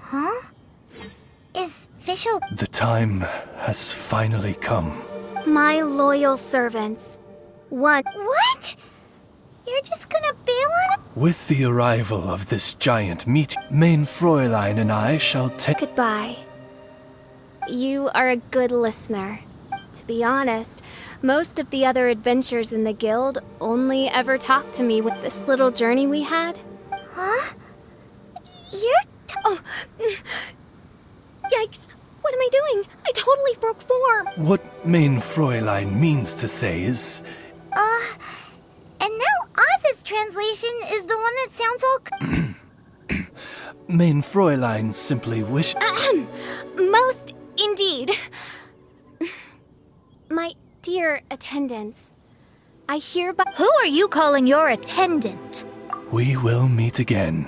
Huh? Is Fischl... The time has finally come. My loyal servants. What? You're just gonna bail on it? With the arrival of this giant meat, Main Fräulein and I shall take... Goodbye. You are a good listener. To be honest, most of the other adventurers in the guild only ever talked to me with this little journey we had. Huh? Oh. Yikes! What am I doing? I totally broke form! What Main Fräulein means to say is... And now Oz's translation is the one that sounds all... Main Fräulein simply wish... Most indeed. My dear attendants, I hereby... Who are you calling your attendant? We will meet again.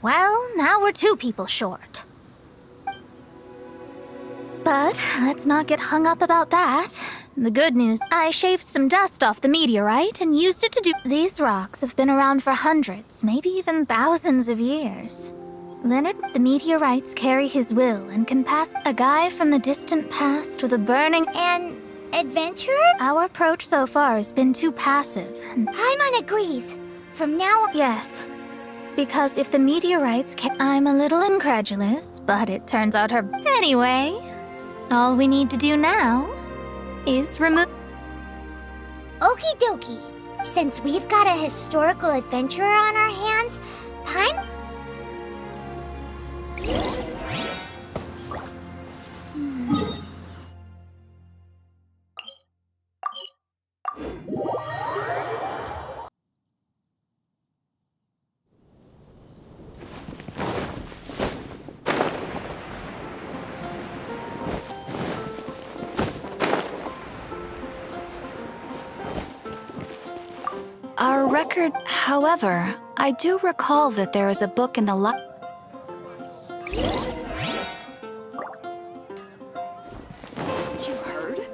Well, now we're 2 people short. But let's not get hung up about that. The good news, I shaved some dust off the meteorite and used it to do... These rocks have been around for hundreds, maybe even thousands of years. Leonard, the meteorites carry his will and can pass a guy from the distant past with a burning... An adventurer? Our approach so far has been too passive, and... Paimon agrees. From now on... Yes. Because if the meteorites I'm a little incredulous, but it turns out her... Anyway, all we need to do now is remove... Okie dokie. Since we've got a historical adventurer on our hands, Paimon... Our record, however, I do recall that there is a book in the Haven't you heard?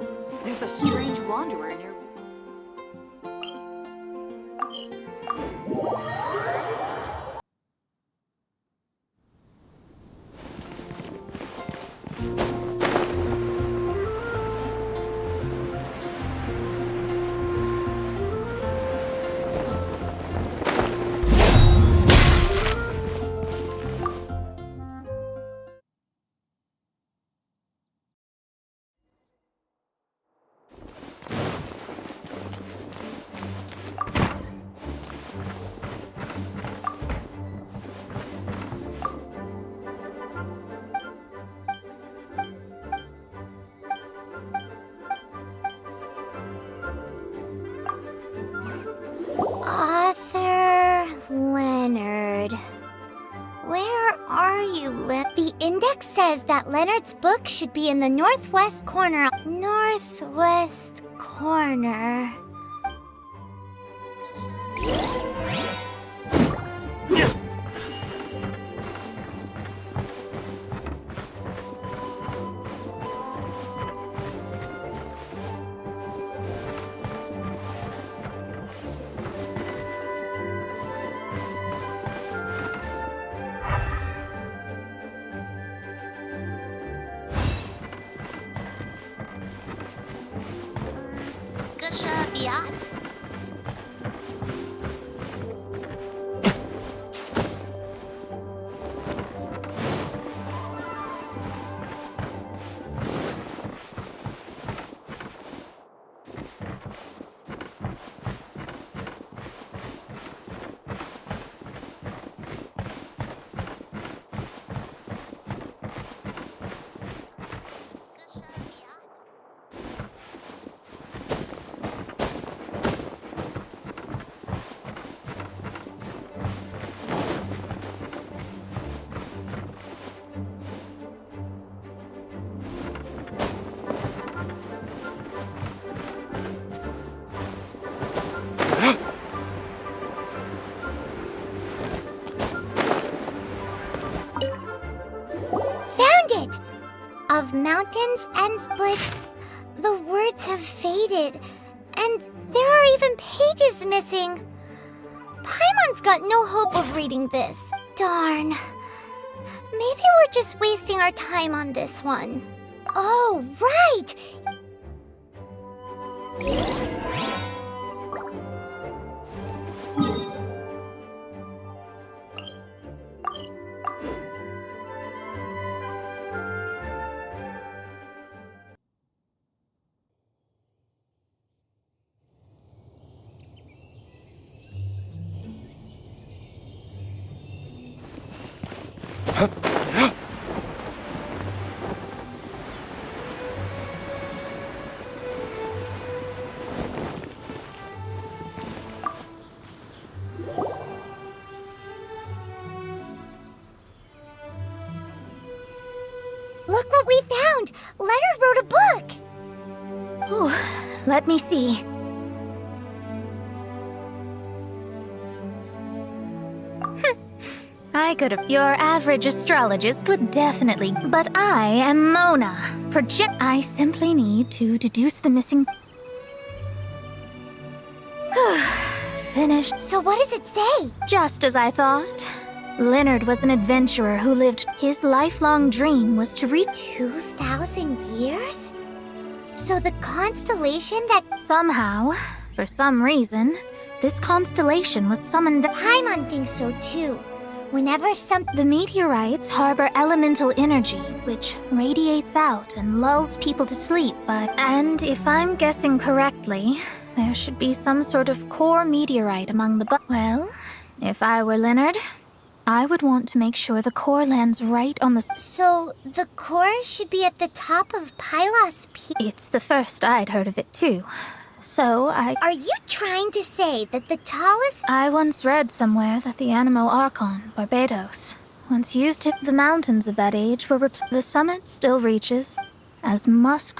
There's a strange wanderer near... Author Leonard. Where are you, The index says that Leonard's book should be in the northwest corner. Northwest corner. of mountains but the words have faded, and there are even pages missing. Paimon's got no hope of reading this. Darn. Maybe we're just wasting our time on this one. Oh, right! Look what we found! Leonard wrote a book! Ooh, let me see. I could have. Your average astrologist would definitely. But I am Mona. I simply need to deduce the missing. Finished. So what does it say? Just as I thought. Leonard was an adventurer who lived. His lifelong dream was to reach 2,000 years? So the constellation that somehow, for some reason, this constellation was summoned. Paimon thinks so too. Whenever The meteorites harbor elemental energy, which radiates out and lulls people to sleep, And if I'm guessing correctly, there should be some sort of core meteorite among the Well, if I were Leonard, I would want to make sure the core lands right on the... So, the core should be at the top of Pylos Peak? It's the first I'd heard of it, too. So, Are you trying to say that the tallest... I once read somewhere that the Animo Archon, Barbados, once used it. The mountains of that age were... The summit still reaches, as Musk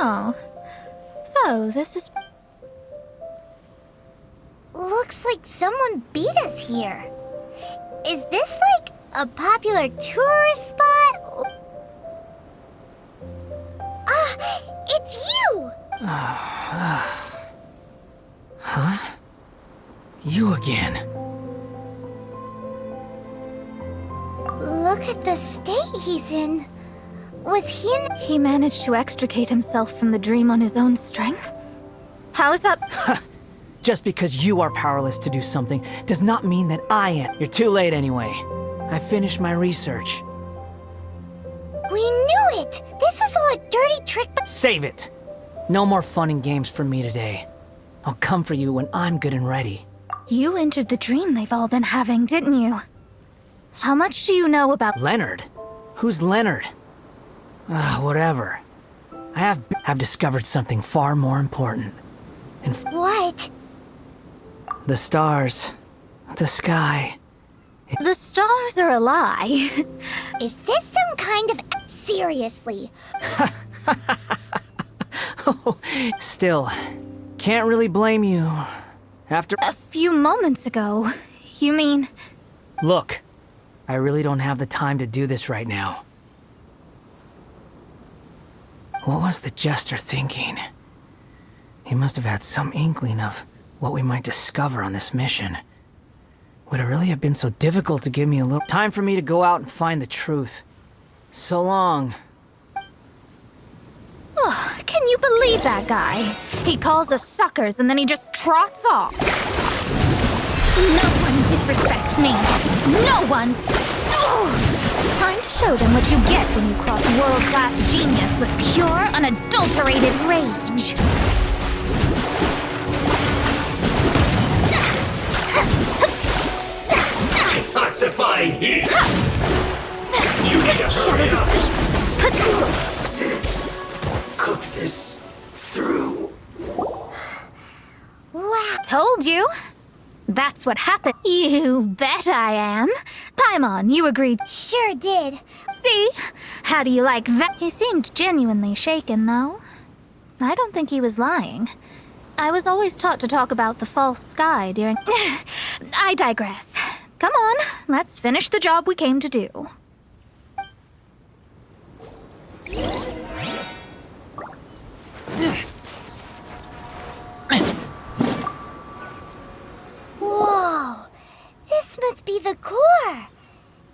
Oh. So, this is... Looks like someone beat us here. Is this like a popular tourist spot? Ah, it's you! Huh? You again. Look at the state he's in. Was he in... He managed to extricate himself from the dream on his own strength? How is that... Just because you are powerless to do something does not mean that I am. You're too late anyway. I finished my research. We knew it! This was all a dirty trick, but... Save it! No more fun and games for me today. I'll come for you when I'm good and ready. You entered the dream they've all been having, didn't you? How much do you know about... Leonard? Who's Leonard? Whatever. I have discovered something far more important. And What? the stars, the sky. The stars are a lie. Is this some kind of... Seriously. Still, can't really blame you. After... A few moments ago, you mean... Look, I really don't have the time to do this right now. What was the Jester thinking? He must have had some inkling of what we might discover on this mission. Would it really have been so difficult to give me a little time for me to go out and find the truth? So long. Oh, can you believe that guy? He calls us suckers and then he just trots off. No one disrespects me. No one. Ugh. Time to show them what you get when you cross world-class genius with pure, unadulterated rage. Detoxifying heat! You need to hurry up! Cook this through. Wow. Told you. That's what happened. You bet I am. Paimon, you agreed. Sure did. See? How do you like that? He seemed genuinely shaken, though. I don't think he was lying. I was always taught to talk about the false sky during... I digress. Come on, let's finish the job we came to do. Whoa. This must be the core.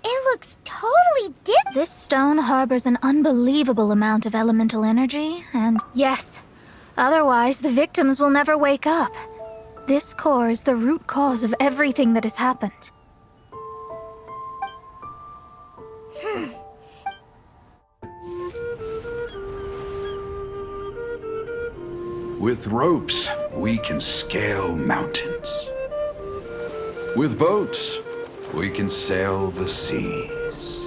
It looks totally different. This stone harbors an unbelievable amount of elemental energy, and yes, otherwise the victims will never wake up. This core is the root cause of everything that has happened. With ropes, we can scale mountains. With boats, we can sail the seas.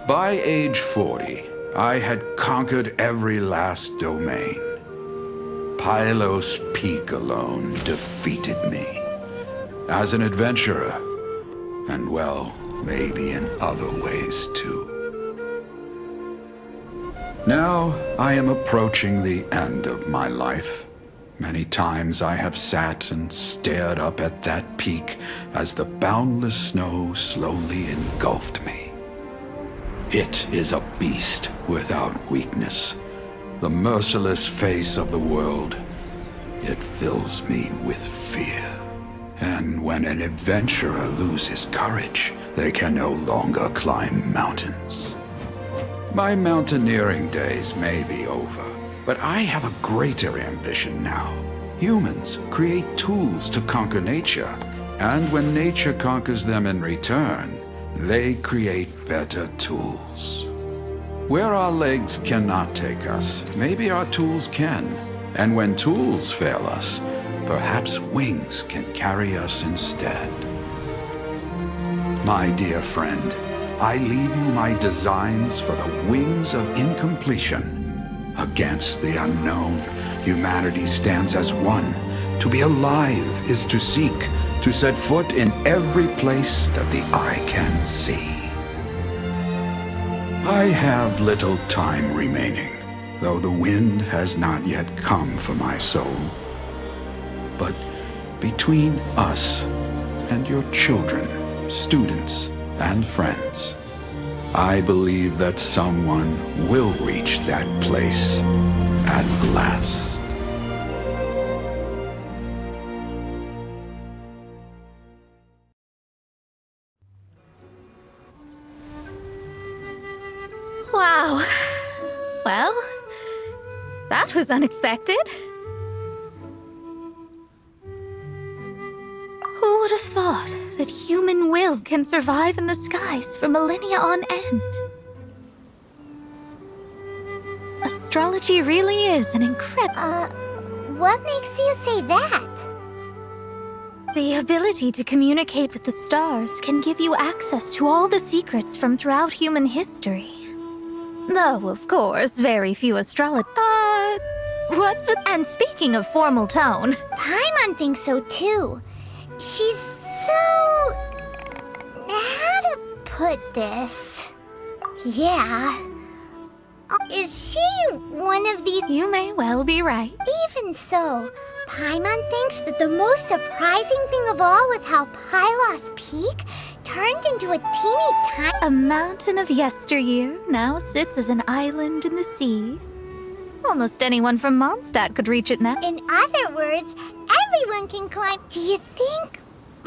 By age 40, I had conquered every last domain. Pylos Peak alone defeated me. As an adventurer, and well, maybe in other ways too. Now, I am approaching the end of my life. Many times I have sat and stared up at that peak as the boundless snow slowly engulfed me. It is a beast without weakness, the merciless face of the world. It fills me with fear. And when an adventurer loses courage, they can no longer climb mountains. My mountaineering days may be over, but I have a greater ambition now. Humans create tools to conquer nature, and when nature conquers them in return, they create better tools. Where our legs cannot take us, maybe our tools can. And when tools fail us, perhaps wings can carry us instead. My dear friend, I leave you my designs for the wings of incompletion. Against the unknown, humanity stands as one. To be alive is to seek, to set foot in every place that the eye can see. I have little time remaining, though the wind has not yet come for my soul. But between us and your children, students, and friends, I believe that someone will reach that place at last. Wow. Well, that was unexpected. Who would have thought that human will can survive in the skies for millennia on end? Astrology really is an incredible... What makes you say that? The ability to communicate with the stars can give you access to all the secrets from throughout human history. Though, of course, very few astrologers... what's with... And speaking of formal tone... Paimon thinks so too. She's so... How to put this? Yeah. Is she one of these... You may well be right. Even so, Paimon thinks that the most surprising thing of all was how Pylos Peak turned into a teeny tiny... A mountain of yesteryear now sits as an island in the sea. Almost anyone from Mondstadt could reach it now. In other words, everyone can climb. Do you think,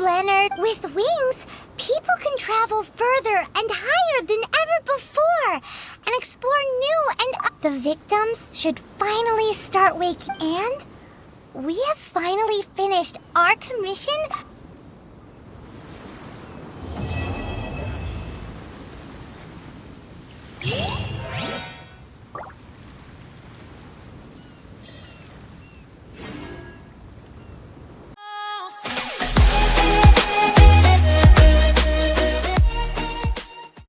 Leonard, with wings, people can travel further and higher than ever before and explore new and the victims should finally start waking. And we have finally finished our commission